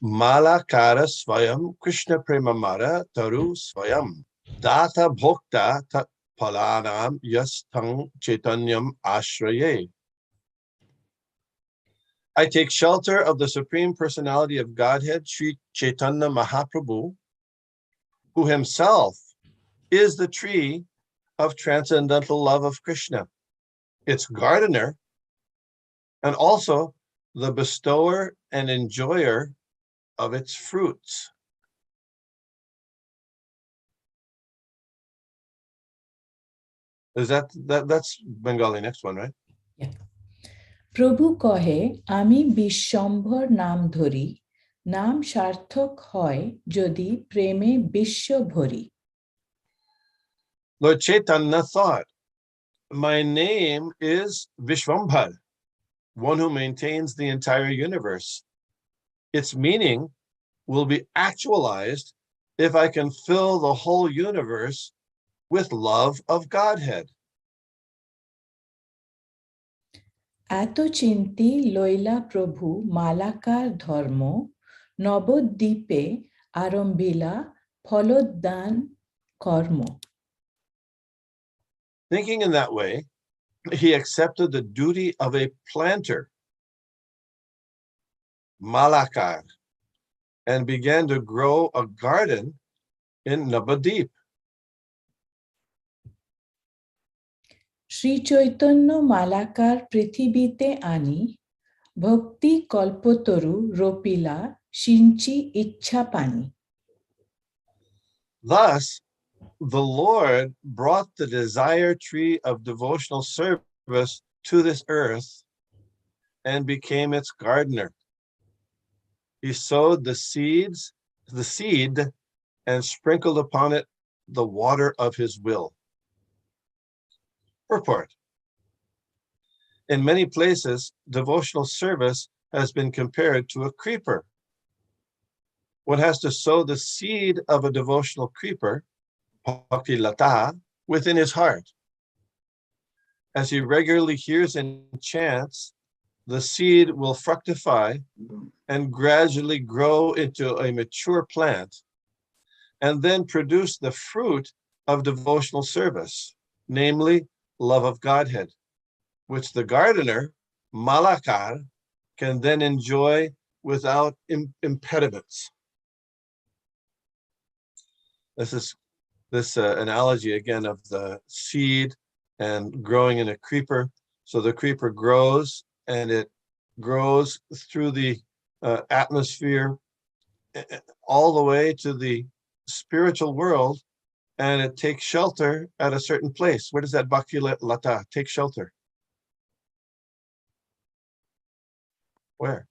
Malakara Swayam Krishna Premamara Taru Swayam Data Bhokta Tat Palanam Yastang Chaitanyam Ashraye. I take shelter of the Supreme Personality of Godhead, Sri Chaitanya Mahaprabhu, who himself is the tree of transcendental love of Krishna, its gardener, and also the bestower and enjoyer of its fruits. That's Bengali next one, right? Yeah. প্রভু কহে আমি বিশ্বম্ভর নাম ধরি নাম সার্থক হয় যদি প্রেমে বিশ্ব ভরি Lord Chaitanya thought, my name is Vishwambhar, one who maintains the entire universe. Its meaning will be actualized if I can fill the whole universe with love of Godhead. এত চিন্তি লইলা প্রভু মালাকার ধর্ম নবদ্বীপে আরম্ভিলা ফলোদ্যান কর্ম Thinking in that way, he accepted the duty of a planter, Malakar, and began to grow a garden in Navadip. Shri Chaitanya Malakar পৃথিবীতে আনি ভক্তি কল্পতরু রোপিলা সিঞ্চি ইচ্ছা পানি Thus, the Lord brought the desire tree of devotional service to this earth and became its gardener. He sowed the seed, and sprinkled upon it the water of his will. Purport. In many places, devotional service has been compared to a creeper. One has to sow the seed of a devotional creeper, bhakti lata, within his heart. As he regularly hears and chants, the seed will fructify and gradually grow into a mature plant, and then produce the fruit of devotional service, namely love of Godhead, which the gardener, Malakar, can then enjoy without impediments. This is this analogy again of the seed and growing in a creeper. So the creeper grows, and it grows through the atmosphere all the way to the spiritual world, and it takes shelter at a certain place. Where does that bhakti lata take shelter? Where?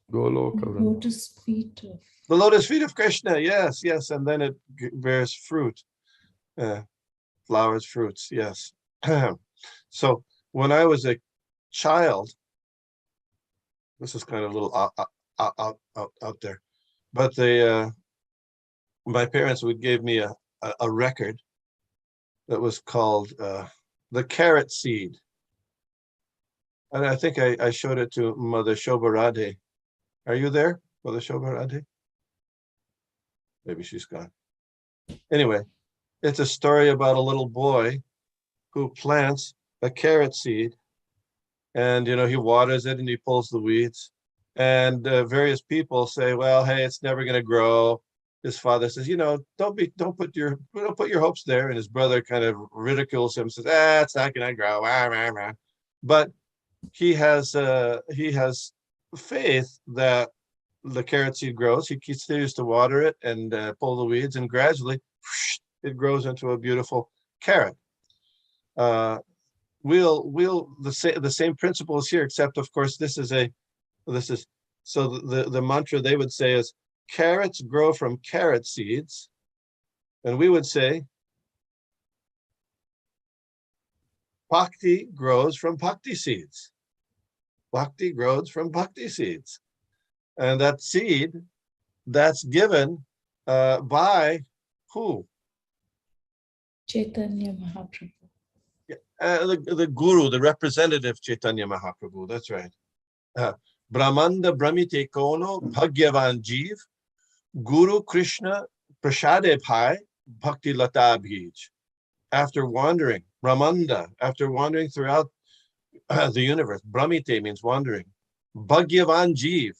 lotus feet of The lotus feet of Krishna. Yes, yes. And then it bears fruit, flowers, fruits. Yes. So when I was a child, this is kind of a little out there, but my parents would give me a record that was called The Carrot Seed. And I think I showed it to Mother Shobha Radhe. Are you there, Mother Shobha Radhe? Maybe she's gone. Anyway, it's a story about a little boy who plants a carrot seed, and he waters it and he pulls the weeds, and various people say, well, hey, it's never going to grow. His father says, don't put your hopes there, and his brother kind of ridicules him, says, it's not going to grow. But he has faith that the carrot seed grows. He continues to water it and pull the weeds, and gradually it grows into a beautiful carrot. The same principle is here, except of course so the mantra they would say is carrots grow from carrot seeds, and we would say bhakti grows from bhakti seeds. Bhakti grows from bhakti seeds. And that seed that's given by who? Chaitanya Mahaprabhu. The guru, the representative Chaitanya Mahaprabhu. That's right. Brahmanda Brahmite Kono Bhagyavan Jeev Guru Krishna Prashade Pai Bhakti Lata Bhij. After wandering, Brahmanda, after wandering throughout the universe, Brahmite means wandering. Bhagyavan Jeev,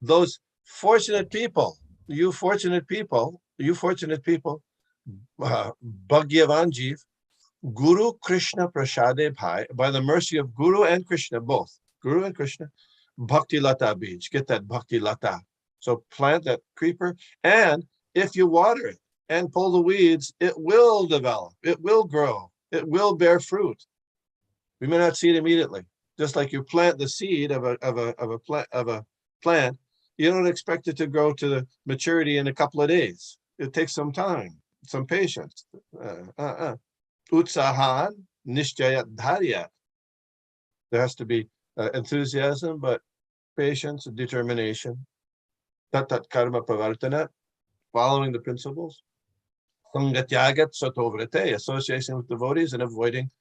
those fortunate people, you fortunate people, Bhagyavan Jeev, Guru Krishna Prashade Bhai, by the mercy of Guru and Krishna, both Guru and Krishna, Bhakti Lata Bij, get that Bhakti Lata. So plant that creeper, and if you water it and pull the weeds, it will develop, it will grow, it will bear fruit. We may not see it immediately. Just like you plant the seed of a plant, you don't expect it to grow to the maturity in a couple of days. It takes some time, some patience. Utsahan nishchayat dharyat. There has to be enthusiasm, but patience and determination. Tat karma pravartana, following the principles. Sangatyagat satovrate, association with devotees and avoiding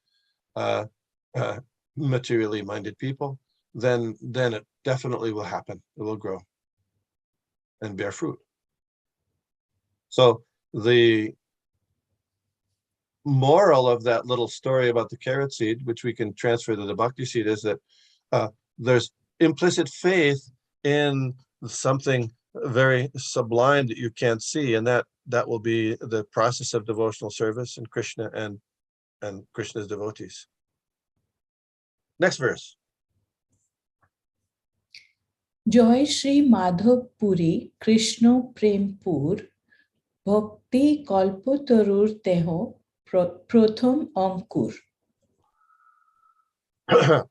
materially minded people. Then it definitely will happen. It will grow and bear fruit. So the moral of that little story about the carrot seed, which we can transfer to the bhakti seed, is that there's implicit faith in something very sublime that you can't see, and that will be the process of devotional service in Krishna and Krishna's devotees. Next verse. Joy Shri Madhav Puri Krishna Prempur Bhakti Kalpotarur Teho Protham Ankur.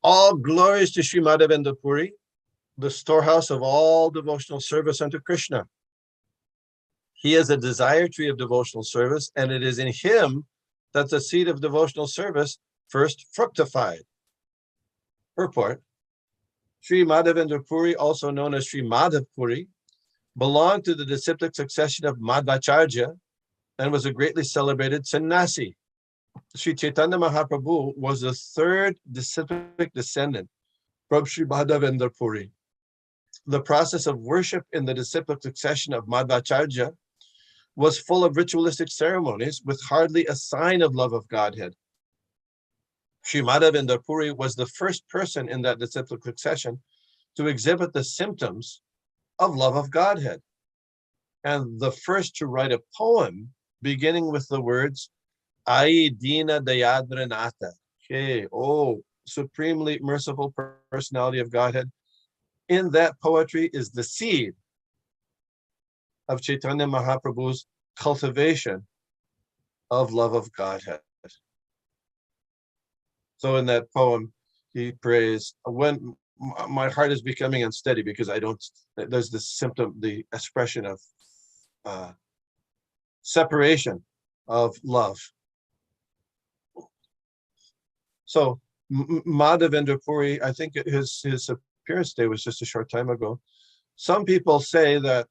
All glories to Sri Madhavendra Puri, the storehouse of all devotional service unto Krishna. He is a desire tree of devotional service, and it is in him that the seed of devotional service first fructified. Purport: Sri Madhavendra Puri, also known as Sri Madhav Puri, belonged to the disciplic succession of Madhvacharya and was a greatly celebrated sannyasi. Sri Chaitanya Mahaprabhu was the third disciplic descendant from Sri Madhavendra Puri. The process of worship in the disciplic succession of Madhvacharya was full of ritualistic ceremonies with hardly a sign of love of Godhead. Sri Madhavendra Puri was the first person in that disciplic succession to exhibit the symptoms of love of Godhead, and the first to write a poem beginning with the words Ai Dina Dayadranata. Okay, oh, supremely merciful personality of Godhead. In that poetry is the seed of Chaitanya Mahaprabhu's cultivation of love of Godhead. So in that poem, he prays, when my heart is becoming unsteady because there's this symptom, the expression of separation of love. So Madhavendra Puri, I think his appearance day was just a short time ago. Some people say that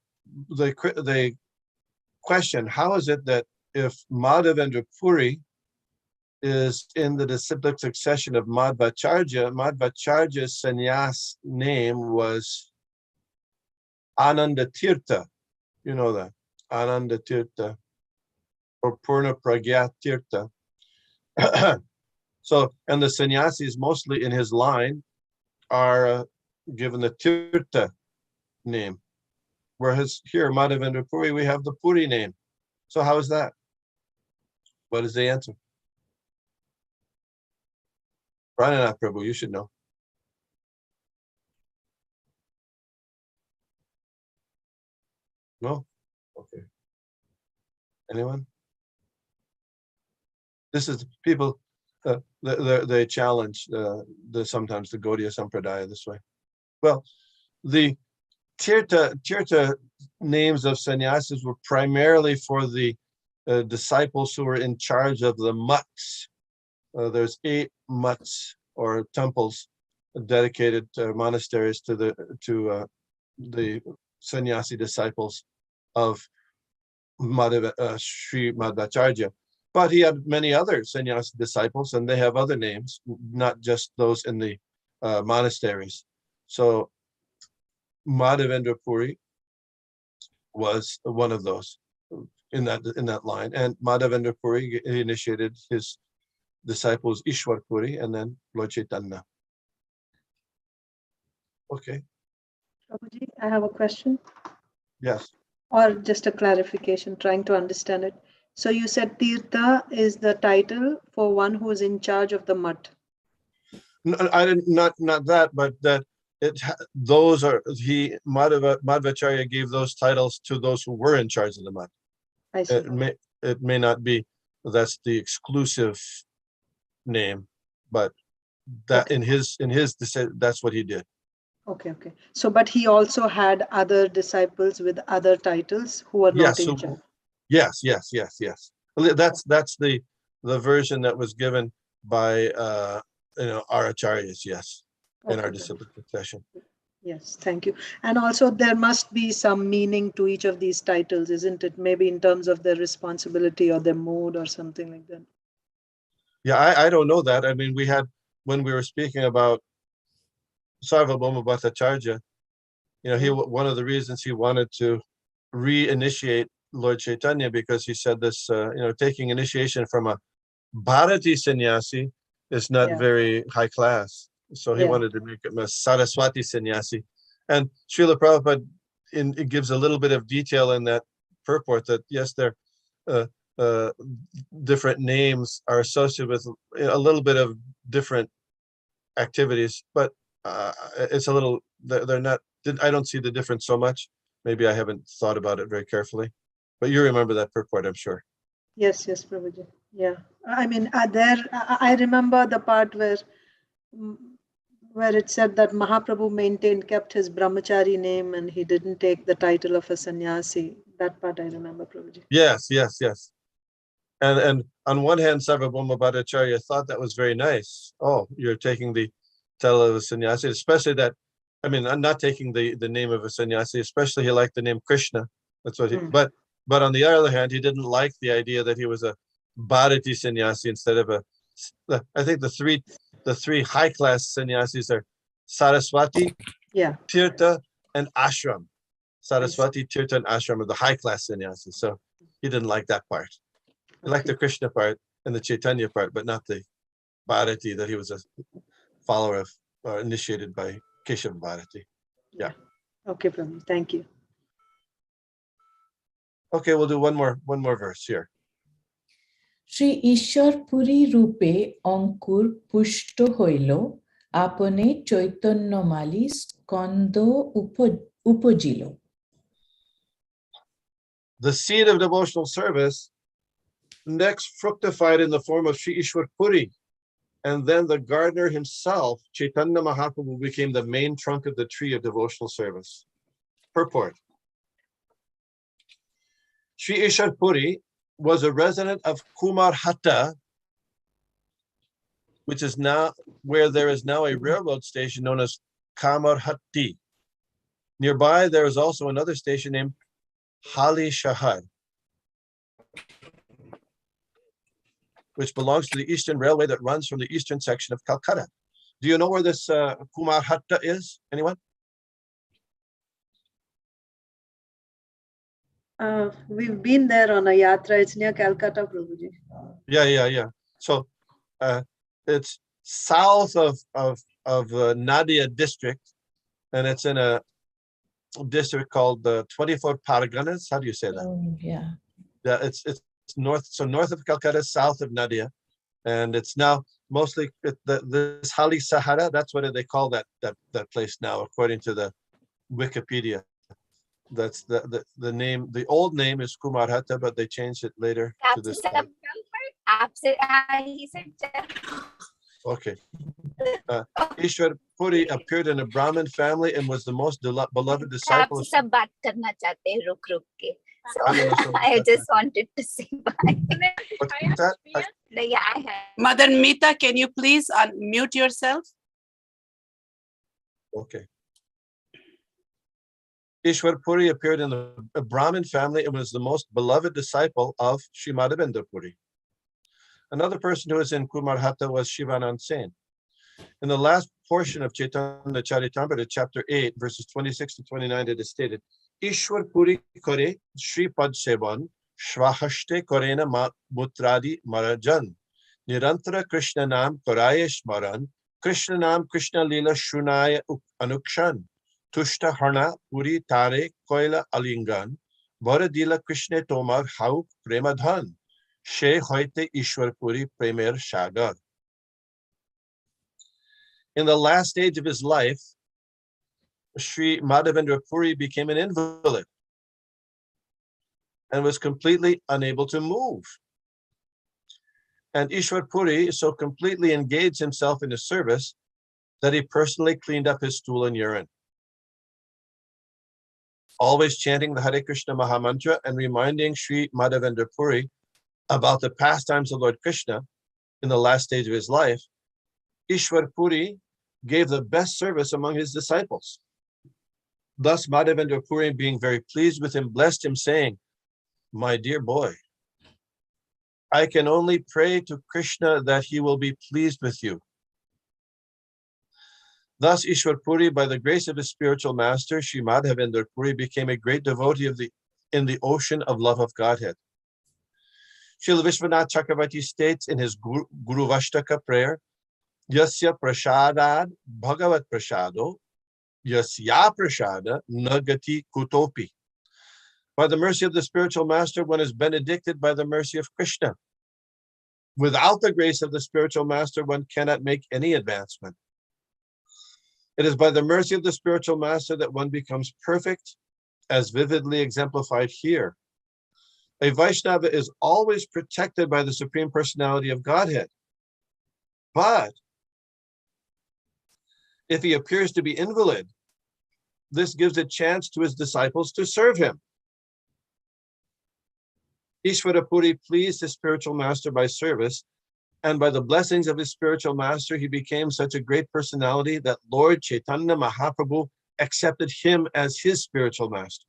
they question, how is it that if Madhavendra Puri is in the disciplic succession of Madhvacharya's sannyas name was Ananda Tirtha. You know that, Ananda Tirtha or Purna Pragya Tirtha. So, and the sannyasis mostly in his line are given the Tirtha name. Whereas here, Madhavendra Puri, we have the Puri name. So how is that? What is the answer? Prananath Prabhu, you should know. No? Okay. Anyone? This is people, they challenge sometimes the Gaudiya Sampradaya this way. Well, the Tirtha names of sannyasis were primarily for the disciples who were in charge of the mutts. There's 8 mutts or temples dedicated monasteries to the sannyasi disciples of Sri Madhvacharya. But he had many other sannyasi disciples, and they have other names, not just those in the monasteries. So Madhavendra Puri was one of those in that line, and Madhavendra Puri initiated his disciples Ishwar Puri and then Lord Chaitanya. Okay. Prabhuji, I have a question. Yes. Or just a clarification, trying to understand it. So you said Tirtha is the title for one who is in charge of the mutt. No, I didn't, not that, but that those are, Madhvacharya gave those titles to those who were in charge of the mutt. I see. It may not be that's the exclusive name, but that Okay. in his that's what he did. Okay. So, but he also had other disciples with other titles who were not in charge. Yes. Well, that's the version that was given by our acharyas, yes, in our disciplic succession. Yes, thank you. And also there must be some meaning to each of these titles, isn't it? Maybe in terms of their responsibility or their mode or something like that. Yeah, I don't know that. I mean, we had, when we were speaking about Sarvabhauma Bhattacharya, one of the reasons he wanted to reinitiate Lord Chaitanya, because he said this, taking initiation from a Bharati sannyasi is not very high class. So he wanted to make it a Saraswati sannyasi. And Srila Prabhupada it gives a little bit of detail in that purport that, yes, there different names are associated with a little bit of different activities, but it's a little, they're not, I don't see the difference so much. Maybe I haven't thought about it very carefully, but you remember that purport, I'm sure. Yes, Prabhuji. Yeah. I mean, I remember the part where it said that Mahaprabhu kept his brahmachari name and he didn't take the title of a sannyasi. That part I remember, Prabhuji. Yes. And on one hand, Sarvabhauma Bhattacharya thought that was very nice. Oh, you're taking the title of a sannyasi, especially that, I mean, I'm not taking the name of a sannyasi, especially he liked the name Krishna. That's what he, but on the other hand, he didn't like the idea that he was a Bharati sannyasi instead of I think the three high-class sannyasis are Saraswati, Tirtha, and Ashram. Saraswati, Tirtha, and Ashram are the high-class sannyasis. So he didn't like that part. He liked the Krishna part and the Chaitanya part, but not the Bharati, that he was a follower of, or initiated by Keshav Bharati. Yeah. Okay, Prabhu. Thank you. Okay, we'll do one more verse here. Shri Ishwar Puri Rupe Ankur Pushto Hoilo Apone Chaitanya Mali Skondo Upojilo. The seed of devotional service next fructified in the form of Shri Ishwar Puri, and then the gardener himself, Chaitanya Mahaprabhu, became the main trunk of the tree of devotional service. Purport. Shri Ishwar Puri was a resident of Kumarhatta, which is now where there is now a railroad station known as Kamarhatti. Nearby, there is also another station named Hali Shahar, which belongs to the Eastern Railway that runs from the eastern section of Calcutta. Do you know where this Kumarhatta is? Anyone? We've been there on a yatra. It's near Calcutta, Prabhuji. Yeah. So it's south of Nadia district, and it's in a district called the 24 Parganas. How do you say that? Yeah, it's north. So north of Calcutta, south of Nadia, and it's now mostly this Hali Sahara. That's what they call that place now, according to the Wikipedia. That's the name. The old name is Kumarhatta, but they changed it later to this. Okay. Ishwar Puri appeared in a Brahmin family and was the most beloved disciple of... So I just wanted to say bye. What's that? Yeah, I have. Mother Mita, can you please unmute yourself? Okay. Ishwar Puri appeared in a Brahmin family and was the most beloved disciple of Sri Madhavendra Puri. Another person who was in Kumarhatta was Shivanand Sen. In the last portion of Chaitanya Caritamrita, chapter 8, verses 26 to 29, it is stated, Ishwar Puri kore Shri Pad Sevan, Shvahashte korena mutradi marajan, Nirantara Krishna Nam Korayesh Maran, Krishna Nam Krishna Lila Shunaya Anukshan, Tushta Harna Puri Tare Koila Alingan, Varadila Krishna Tomar Hauk Premadhan, She hoite Ishwarpuri Premer Shagar. In the last stage of his life, Sri Madhavendra Puri became an invalid and was completely unable to move. And Ishwar Puri so completely engaged himself in his service that he personally cleaned up his stool and urine. Always chanting the Hare Krishna Mahamantra and reminding Sri Madhavendra Puri about the pastimes of Lord Krishna in the last stage of his life, Ishwar Puri gave the best service among his disciples. Thus, Madhavendra Puri, being very pleased with him, blessed him, saying, "My dear boy, I can only pray to Krishna that he will be pleased with you." Thus, Ishwar Puri, by the grace of his spiritual master, Sri Madhavendra Puri, became a great devotee in the ocean of love of Godhead. Srila Vishwanath Chakravarti states in his Guru Vashtaka prayer, "Yasya prasadad bhagavat prasado, yasya prasada nagati kutopi." By the mercy of the spiritual master, one is benedicted by the mercy of Krishna. Without the grace of the spiritual master, one cannot make any advancement. It is by the mercy of the spiritual master that one becomes perfect, as vividly exemplified here. A Vaishnava is always protected by the Supreme Personality of Godhead. But if he appears to be invalid, this gives a chance to his disciples to serve him. Ishwara Puri pleased his spiritual master by service, and by the blessings of his spiritual master, he became such a great personality that Lord Chaitanya Mahaprabhu accepted him as his spiritual master.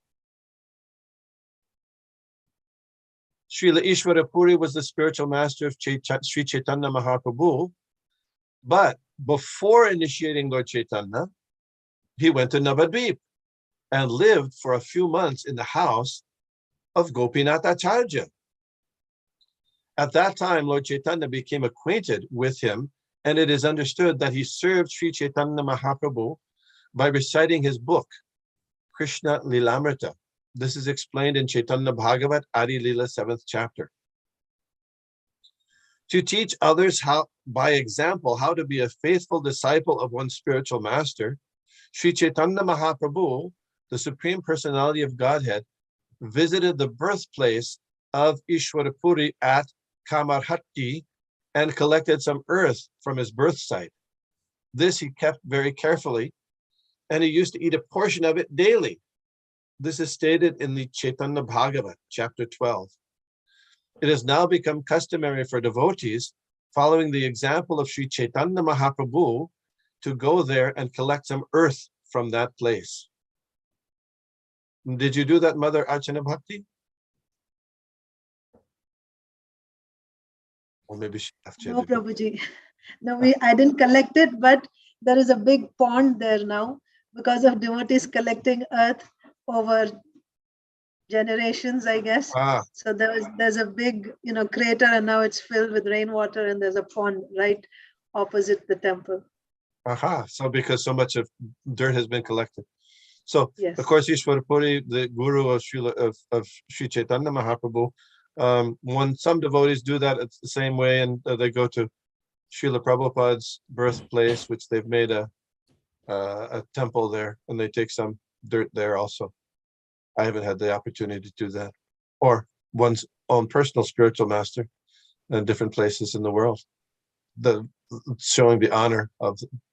Srila Ishwara Puri was the spiritual master of Sri Chaitanya Mahaprabhu, but before initiating Lord Chaitanya, he went to Navadvip and lived for a few months in the house of Gopinath Acharya. At that time, Lord Chaitanya became acquainted with him, and it is understood that he served Sri Chaitanya Mahaprabhu by reciting his book, Krishna Lilamrita. This is explained in Chaitanya Bhagavat Adi Lila 7th chapter. To teach others how, by example, how to be a faithful disciple of one's spiritual master, Sri Chaitanya Mahaprabhu, the Supreme Personality of Godhead, visited the birthplace of Ishwara Puri at Kamarhatti and collected some earth from his birth site. This he kept very carefully, and he used to eat a portion of it daily. This is stated in the Chaitanya Bhagavat, chapter 12. It has now become customary for devotees, following the example of Sri Chaitanya Mahaprabhu, to go there and collect some earth from that place. Did you do that, Mother Archana Bhakti? Or maybe she left you. No, Prabhuji. No, I didn't collect it, but there is a big pond there now because of devotees collecting earth over generations, I guess. So there's a big, crater, and now it's filled with rainwater, and there's a pond right opposite the temple. So because so much of dirt has been collected. So, yes. Of course, Ishwara Puri, the guru of Sri Chaitanya Mahaprabhu, when some devotees do that, it's the same way, and they go to Srila Prabhupada's birthplace, which they've made a temple there, and they take some dirt there also. I haven't had the opportunity to do that. Or one's own personal spiritual master in different places in the world, showing the honor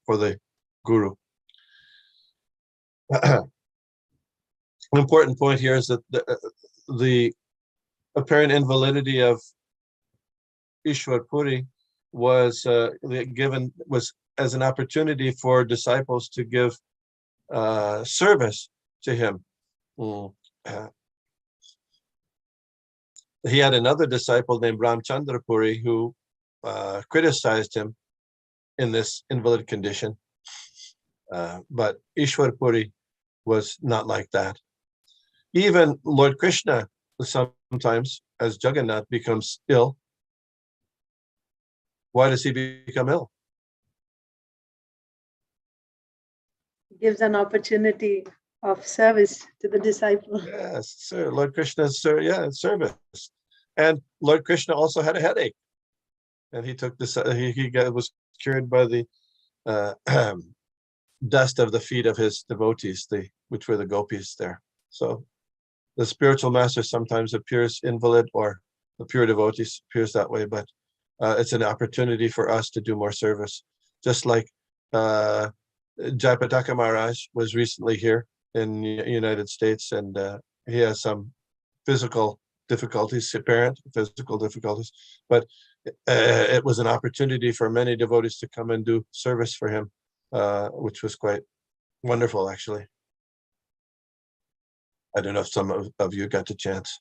for the guru. An important point here is that the apparent invalidity of Ishwar Puri was was as an opportunity for disciples to give service to him. He had another disciple named Ramchandra Puri who criticized him in this invalid condition, but Ishwar Puri was not like that. Even Lord Krishna sometimes, as Jagannath, becomes ill. Why does he become ill? Gives an opportunity of service to the disciple. Yes, sir. Lord Krishna's service. And Lord Krishna also had a headache, and he took this. Was cured by the dust of the feet of his devotees, which were the gopis there. So the spiritual master sometimes appears invalid, or the pure devotee appears that way, but it's an opportunity for us to do more service. Just like Jayapataka Maharaj was recently here in the United States, and he has some physical difficulties, apparent physical difficulties, but it was an opportunity for many devotees to come and do service for him, which was quite wonderful, actually. I don't know if some of you got the chance.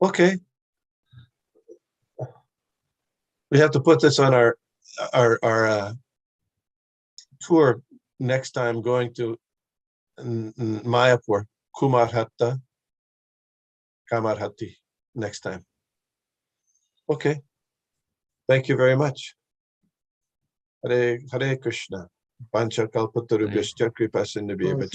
Okay. We have to put this on our tour next time, going to Mayapur, Kamarhati next time. Okay. Thank you very much. Hare Krishna. Pancha kalpatarubhyascha kripa sindhubhyeva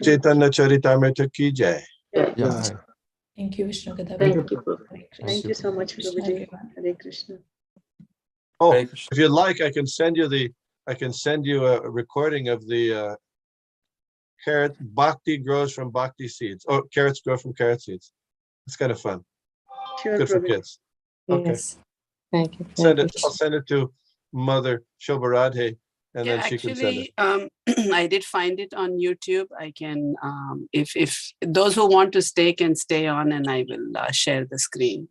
Chaitanya Caritamrita ki jai. Thank you, Vishnugada. Thank you, Prabhuji. Thank you so much, Prabhuji. Hare Krishna. Oh, if you'd like, I can send you a recording of the carrot. Bhakti grows from bhakti seeds. Oh, carrots grow from carrot seeds. It's kind of fun. Sure, Good for Prabhuji. kids. Okay. Yes. Thank you. I'll send it to Mother Shobharadhe, and then she can send it. I did find it on YouTube. I can, if those who want to stay can stay on, and I will share the screen.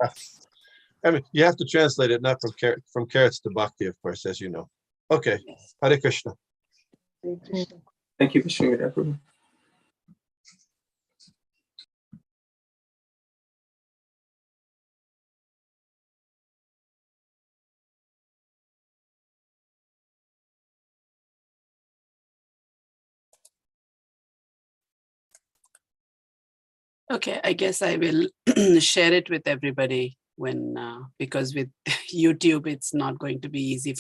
I mean, you have to translate it, not from carrots to bhakti, of course, as you know. Okay. Yes. Hare Krishna. Hare Krishna. Thank you, Vishnugada. Okay, I guess I will share it with everybody when, because with YouTube, it's not going to be easy